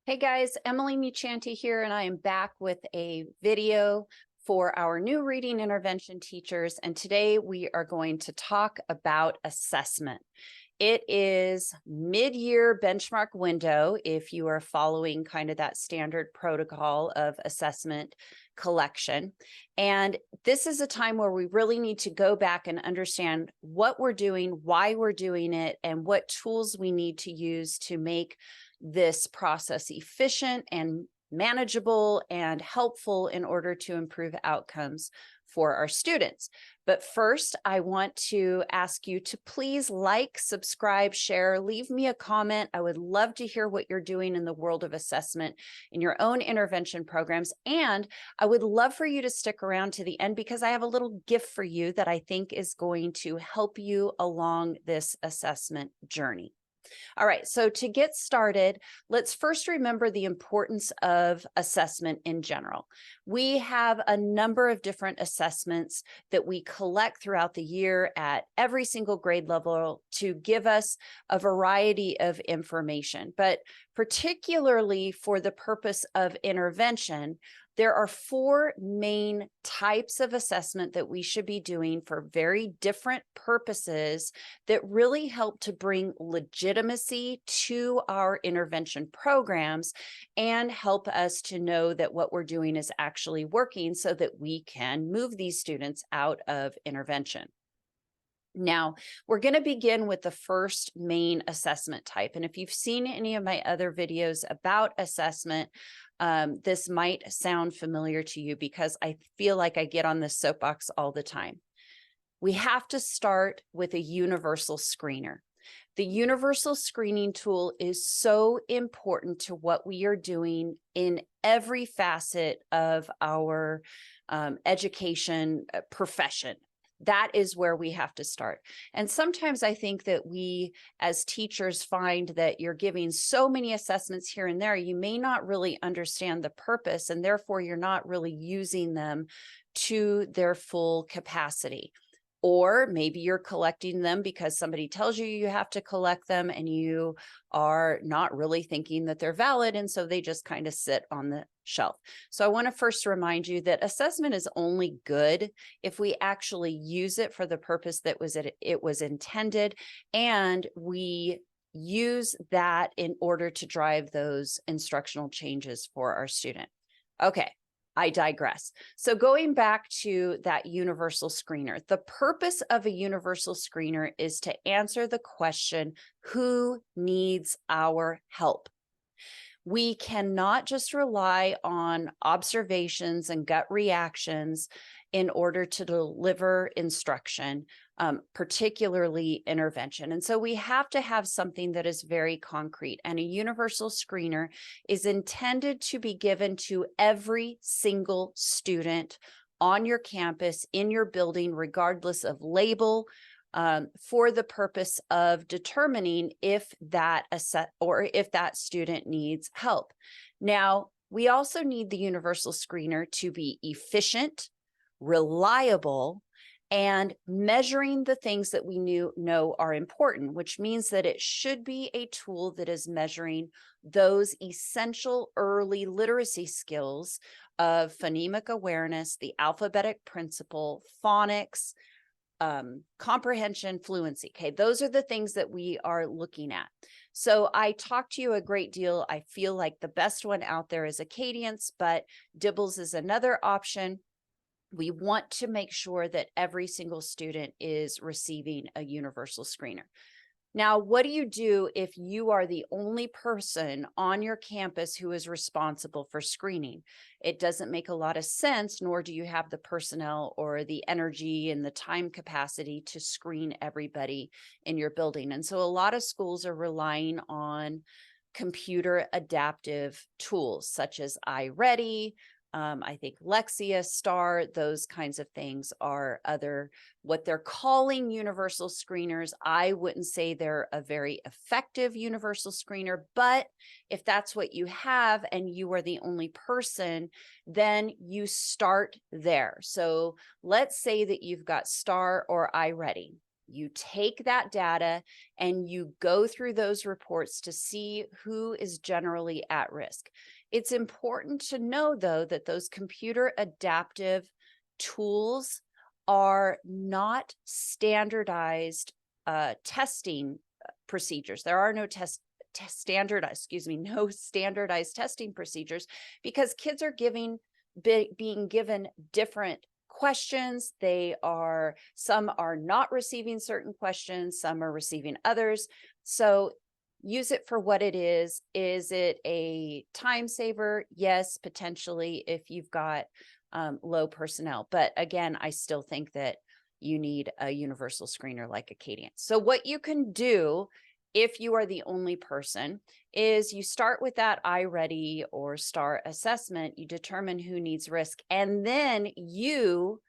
Hey guys, Emily Muccianti here, and I am back with a video for our new reading intervention teachers. And today we are going to talk about assessment. It is mid-year benchmark window if you are following kind of that standard protocol of assessment collection. And this is a time where we really need to go back and understand what we're doing, why we're doing it, and what tools we need to use to make this process efficient and manageable and helpful in order to improve outcomes for our students. But first, I want to ask you to please like, subscribe, share, leave me a comment. I would love to hear what you're doing in the world of assessment in your own intervention programs. And I would love for you to stick around to the end because I have a little gift for you that I think is going to help you along this assessment journey. All right, so to get started, let's first remember the importance of assessment in general. We have a number of different assessments that we collect throughout the year at every single grade level to give us a variety of information. But particularly for the purpose of intervention, there are four main types of assessment that we should be doing for very different purposes that really help to bring legitimacy to our intervention programs and help us to know that what we're doing is actually working so that we can move these students out of intervention. Now, we're going to begin with the first main assessment type. And if you've seen any of my other videos about assessment, this might sound familiar to you because I feel like I get on this soapbox all the time. We have to start with a universal screener. The universal screening tool is so important to what we are doing in every facet of our education profession. That is where we have to start. And sometimes I think that we as teachers find that you're giving so many assessments here and there, you may not really understand the purpose, and therefore you're not really using them to their full capacity. Or maybe you're collecting them because somebody tells you you have to collect them and you are not really thinking that they're valid. And so they just kind of sit on the shelf. So I want to first remind you that assessment is only good if we actually use it for the purpose that it was intended, and we use that in order to drive those instructional changes for our student. Okay. I digress. So going back to that universal screener, the purpose of a universal screener is to answer the question, who needs our help? We cannot just rely on observations and gut reactions in order to deliver instruction, particularly intervention. And so we have to have something that is very concrete. And a universal screener is intended to be given to every single student on your campus, in your building, regardless of label, for the purpose of determining if that student needs help. Now, we also need the universal screener to be efficient, reliable, and measuring the things that we know are important, which means that it should be a tool that is measuring those essential early literacy skills of phonemic awareness, the alphabetic principle, phonics, comprehension, fluency. Okay, those are the things that we are looking at. So I talk to you a great deal. I feel like the best one out there is Acadience, but Dibbles is another option. We want to make sure that every single student is receiving a universal screener. Now, what do you do if you are the only person on your campus who is responsible for screening? It doesn't make a lot of sense, nor do you have the personnel or the energy and the time capacity to screen everybody in your building. And so a lot of schools are relying on computer adaptive tools such as iReady. I think Lexia, Star, those kinds of things are what they're calling universal screeners. I wouldn't say they're a very effective universal screener, but if that's what you have and you are the only person, then you start there. So let's say that you've got Star or iReady. You take that data and you go through those reports to see who is generally at risk. It's important to know, though, that those computer adaptive tools are not standardized testing procedures. There are no no standardized testing procedures because kids are being given different questions. Some are not receiving certain questions, some are receiving others. So use it for what it is. Is it a time saver? Yes, potentially, if you've got low personnel. But again, I still think that you need a universal screener like Acadian. So what you can do if you are the only person is you start with that iReady or STAR assessment, you determine who needs risk, and then you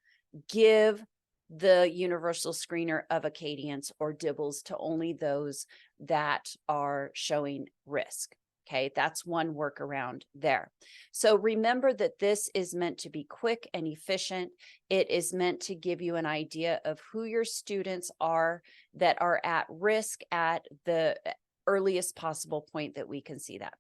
give the universal screener of Acadians or Dibbles to only those that are showing risk. Okay, that's one workaround there. So remember that this is meant to be quick and efficient. It is meant to give you an idea of who your students are that are at risk at the earliest possible point that we can see that.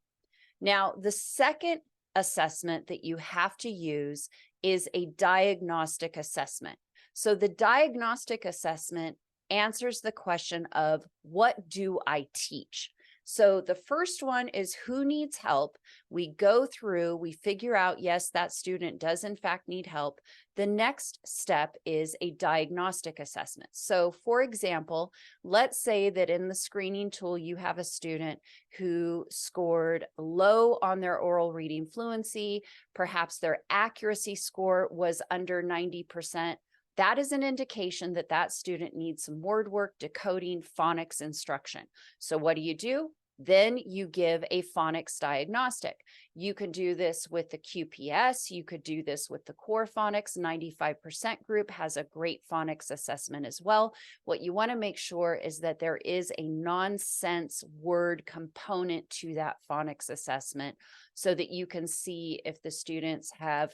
Now, the second assessment that you have to use is a diagnostic assessment. So the diagnostic assessment answers the question of, what do I teach? So the first one is who needs help. We go through, we figure out, yes, that student does in fact need help. The next step is a diagnostic assessment. So for example, let's say that in the screening tool, you have a student who scored low on their oral reading fluency. Perhaps their accuracy score was under 90%. That is an indication that that student needs some word work, decoding, phonics instruction. So what do? Then you give a phonics diagnostic. You can do this with the QPS. You could do this with the core phonics. 95% group has a great phonics assessment as well. What you want to make sure is that there is a nonsense word component to that phonics assessment so that you can see if the students have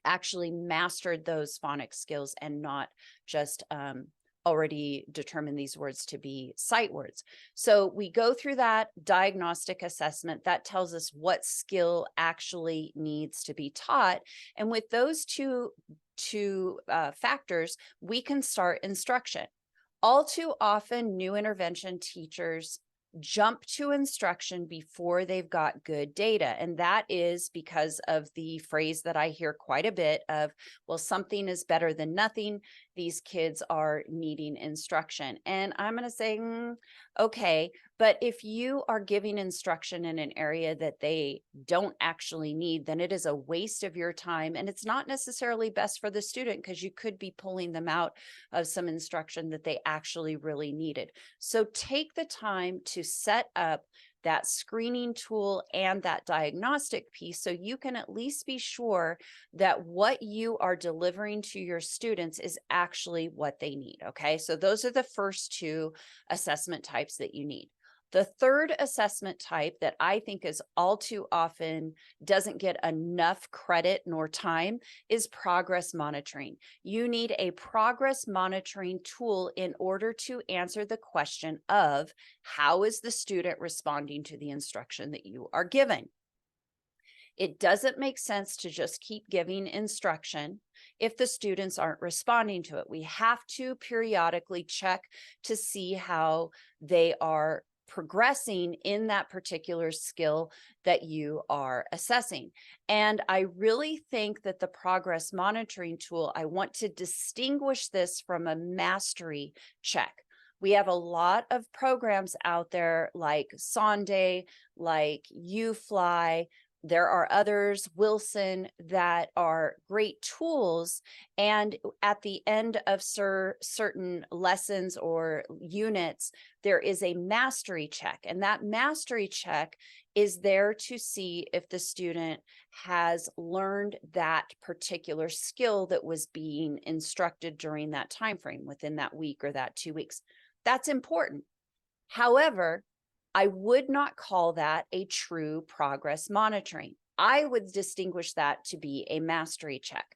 actually mastered those phonics skills and not just already determined these words to be sight words. So we go through that diagnostic assessment that tells us what skill actually needs to be taught. And with those two factors, we can start instruction. All too often, new intervention teachers jump to instruction before they've got good data. And that is because of the phrase that I hear quite a bit of, well, something is better than nothing. These kids are needing instruction. And I'm going to say, okay, but if you are giving instruction in an area that they don't actually need, then it is a waste of your time. And it's not necessarily best for the student because you could be pulling them out of some instruction that they actually really needed. So take the time to set up that screening tool and that diagnostic piece so you can at least be sure that what you are delivering to your students is actually what they need. Okay, so those are the first two assessment types that you need. The third assessment type that I think is all too often doesn't get enough credit nor time is progress monitoring. You need a progress monitoring tool in order to answer the question of how is the student responding to the instruction that you are giving. It doesn't make sense to just keep giving instruction if the students aren't responding to it. We have to periodically check to see how they are progressing in that particular skill that you are assessing. And I really think that the progress monitoring tool, I want to distinguish this from a mastery check. We have a lot of programs out there like Sonde, like UFly. There are others, Wilson, that are great tools. And at the end of certain lessons or units, there is a mastery check. And that mastery check is there to see if the student has learned that particular skill that was being instructed during that time frame within that week or that 2 weeks. That's important. However, I would not call that a true progress monitoring. I would distinguish that to be a mastery check.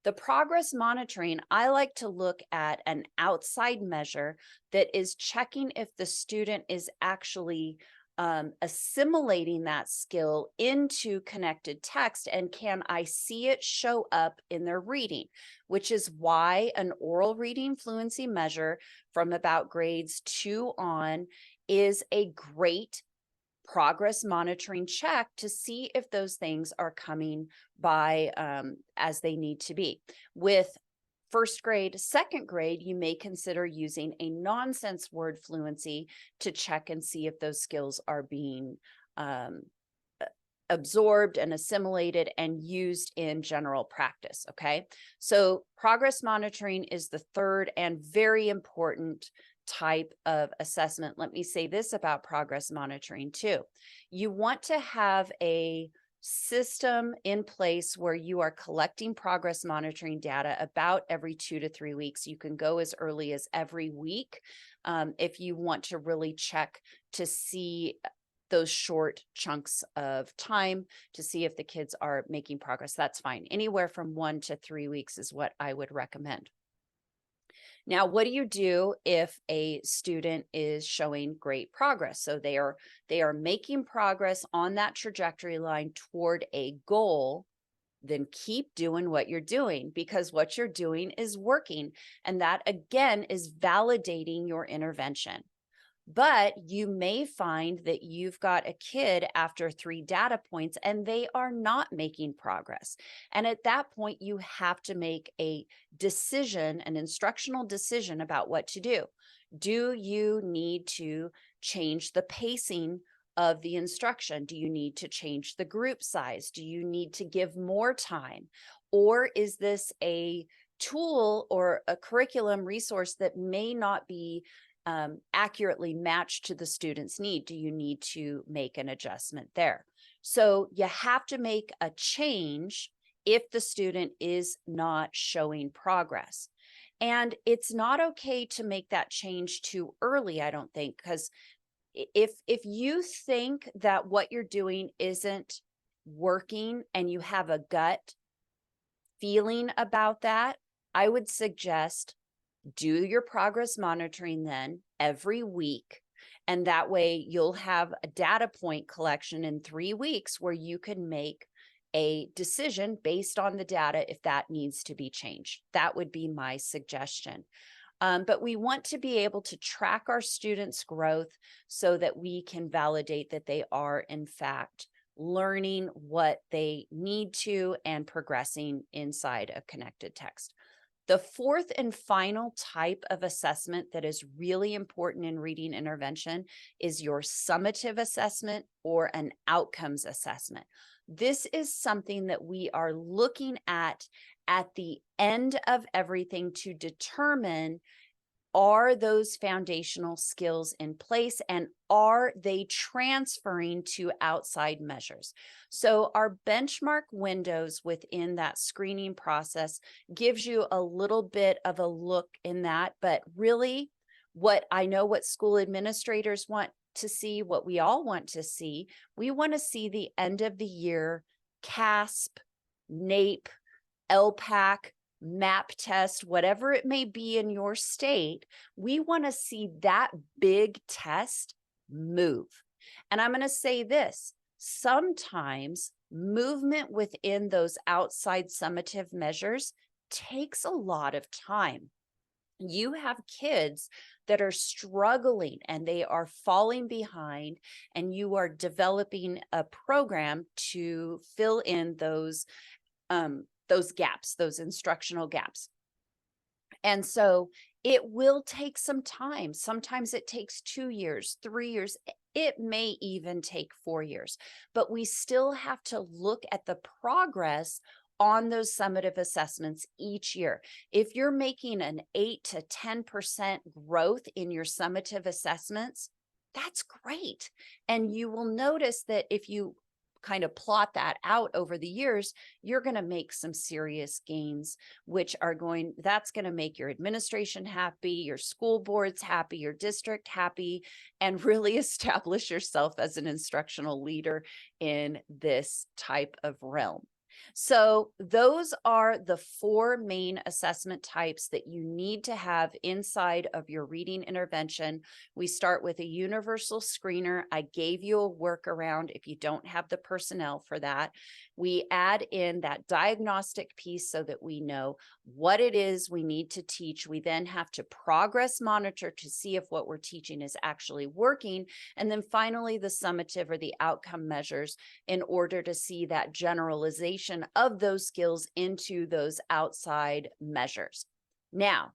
The progress monitoring, I like to look at an outside measure that is checking if the student is actually assimilating that skill into connected text, and can I see it show up in their reading, which is why an oral reading fluency measure from about grades 2 on is a great progress monitoring check to see if those things are coming by as they need to be. With first grade, second grade, you may consider using a nonsense word fluency to check and see if those skills are being absorbed and assimilated and used in general practice. Okay, so progress monitoring is the third and very important type of assessment. Let me say this about progress monitoring too. You want to have a system in place where you are collecting progress monitoring data about every 2 to 3 weeks. You can go as early as every week if you want to really check to see those short chunks of time to see if the kids are making progress. That's fine. Anywhere from 1 to 3 weeks is what I would recommend. Now, what do you do if a student is showing great progress? So they are making progress on that trajectory line toward a goal. Then keep doing what you're doing, because what you're doing is working. And that again is validating your intervention. But you may find that you've got a kid after 3 data points and they are not making progress. And at that point, you have to make a decision, an instructional decision about what to do. Do you need to change the pacing of the instruction? Do you need to change the group size? Do you need to give more time? Or is this a tool or a curriculum resource that may not be accurately matched to the student's need? Do you need to make an adjustment there? So you have to make a change if the student is not showing progress. And it's not okay to make that change too early, I don't think, because if you think that what you're doing isn't working and you have a gut feeling about that, I would suggest do your progress monitoring then every week. And that way you'll have a data point collection in 3 weeks where you can make a decision based on the data if that needs to be changed. That would be my suggestion. But we want to be able to track our students' growth so that we can validate that they are, in fact, learning what they need to and progressing inside a connected text. The fourth and final type of assessment that is really important in reading intervention is your summative assessment or an outcomes assessment. This is something that we are looking at the end of everything to determine, are those foundational skills in place and are they transferring to outside measures? So our benchmark windows within that screening process gives you a little bit of a look in that, but really what I know what school administrators want to see, what we all want to see, we want to see the end of the year CASP, NAEP, LPAC, MAP test, whatever it may be in your state, we want to see that big test move. And I'm going to say this, sometimes movement within those outside summative measures takes a lot of time. You have kids that are struggling and they are falling behind, and you are developing a program to fill in those gaps, those instructional gaps. And so it will take some time. Sometimes it takes 2 years, 3 years. It may even take 4 years, but we still have to look at the progress on those summative assessments each year. If you're making an 8 to 10% growth in your summative assessments, that's great. And you will notice that if you kind of plot that out over the years, you're going to make some serious gains, that's going to make your administration happy, your school boards happy, your district happy, and really establish yourself as an instructional leader in this type of realm. So those are the four main assessment types that you need to have inside of your reading intervention. We start with a universal screener. I gave you a workaround if you don't have the personnel for that. We add in that diagnostic piece so that we know what it is we need to teach. We then have to progress monitor to see if what we're teaching is actually working. And then finally, the summative or the outcome measures in order to see that generalization of those skills into those outside measures. Now,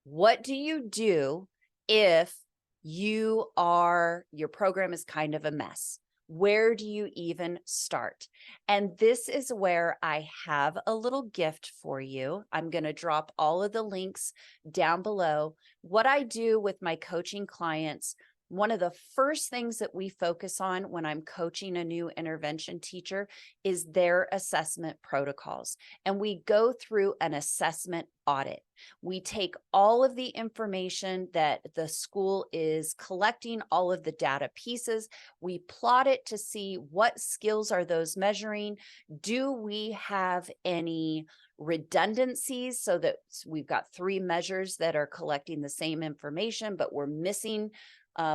what do you do if your program is kind of a mess? Where do you even start? And this is where I have a little gift for you. I'm going to drop all of the links down below. What I do with my coaching clients, one of the first things that we focus on when I'm coaching a new intervention teacher is their assessment protocols. And we go through an assessment audit. We take all of the information that the school is collecting, all of the data pieces. We plot it to see what skills are those measuring. Do we have any redundancies so that we've got three measures that are collecting the same information, but we're missing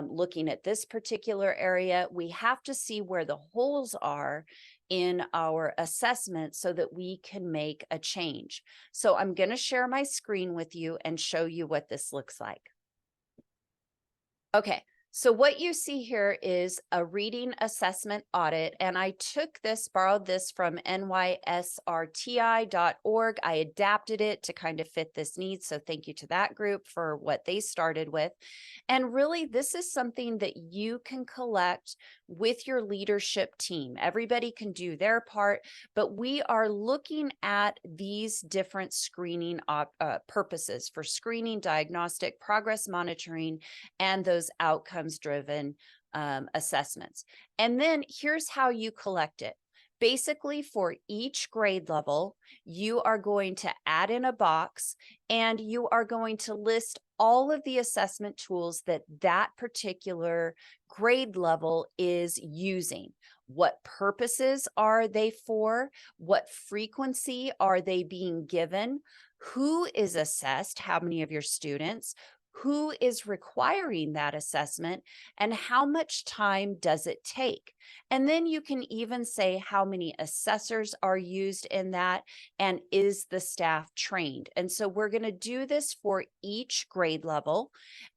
looking at this particular area? We have to see where the holes are in our assessment so that we can make a change. So I'm going to share my screen with you and show you what this looks like. Okay. So what you see here is a reading assessment audit, and I borrowed this from nysrti.org. I adapted it to kind of fit this need. So thank you to that group for what they started with. And really, this is something that you can collect with your leadership team. Everybody can do their part, but we are looking at these different screening purposes for screening, diagnostic, progress monitoring, and those outcomes-driven assessments. And then here's how you collect it. Basically, for each grade level, you are going to add in a box and you are going to list all of the assessment tools that that particular grade level is using. What purposes are they for? What frequency are they being given? Who is assessed? How many of your students? Who is requiring that assessment, and how much time does it take? And then you can even say how many assessors are used in that, and is the staff trained? And so we're going to do this for each grade level.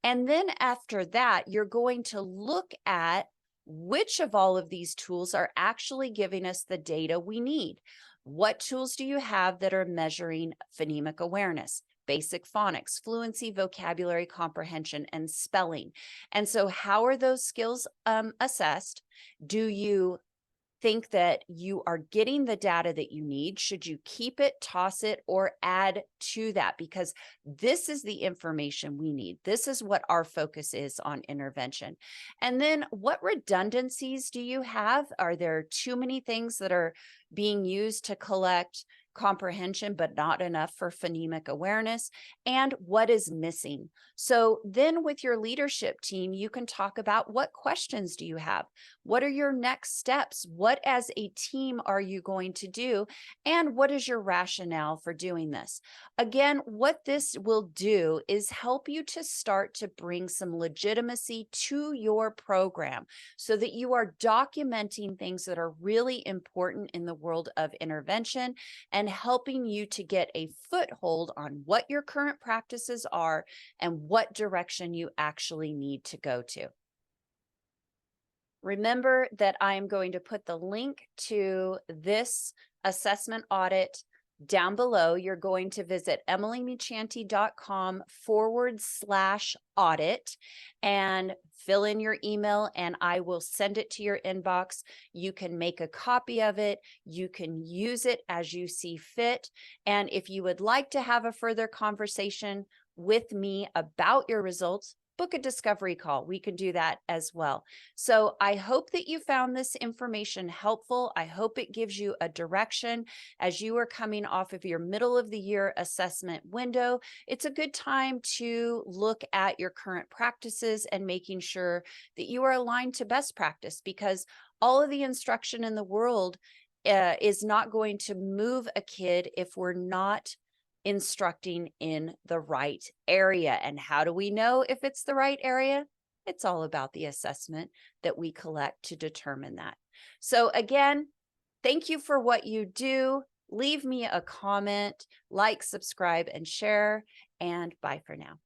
And then after that, you're going to look at which of all of these tools are actually giving us the data we need. What tools do you have that are measuring phonemic awareness, basic phonics, fluency, vocabulary comprehension, and spelling? And so how are those skills assessed? Do you think that you are getting the data that you need? Should you keep it, toss it, or add to that? Because this is the information we need. This is what our focus is on intervention. And then what redundancies do you have? Are there too many things that are being used to collect comprehension, but not enough for phonemic awareness? And what is missing? So then with your leadership team, you can talk about what questions do you have? What are your next steps? What as a team are you going to do? And what is your rationale for doing this? Again, what this will do is help you to start to bring some legitimacy to your program so that you are documenting things that are really important in the world of intervention and helping you to get a foothold on what your current practices are and what direction you actually need to go to. Remember that I'm going to put the link to this assessment audit down below. You're going to visit emilymuccianti.com/audit and fill in your email, and I will send it to your inbox. You can make a copy of it. You can use it as you see fit. And if you would like to have a further conversation with me about your results, book a discovery call. We can do that as well. So I hope that you found this information helpful. I hope it gives you a direction as you are coming off of your middle of the year assessment window. It's a good time to look at your current practices and making sure that you are aligned to best practice, because all of the instruction in the world is not going to move a kid if we're not instructing in the right area. And how do we know if it's the right area? It's all about the assessment that we collect to determine that. So again, thank you for what you do. Leave me a comment, like, subscribe, and share, and bye for now.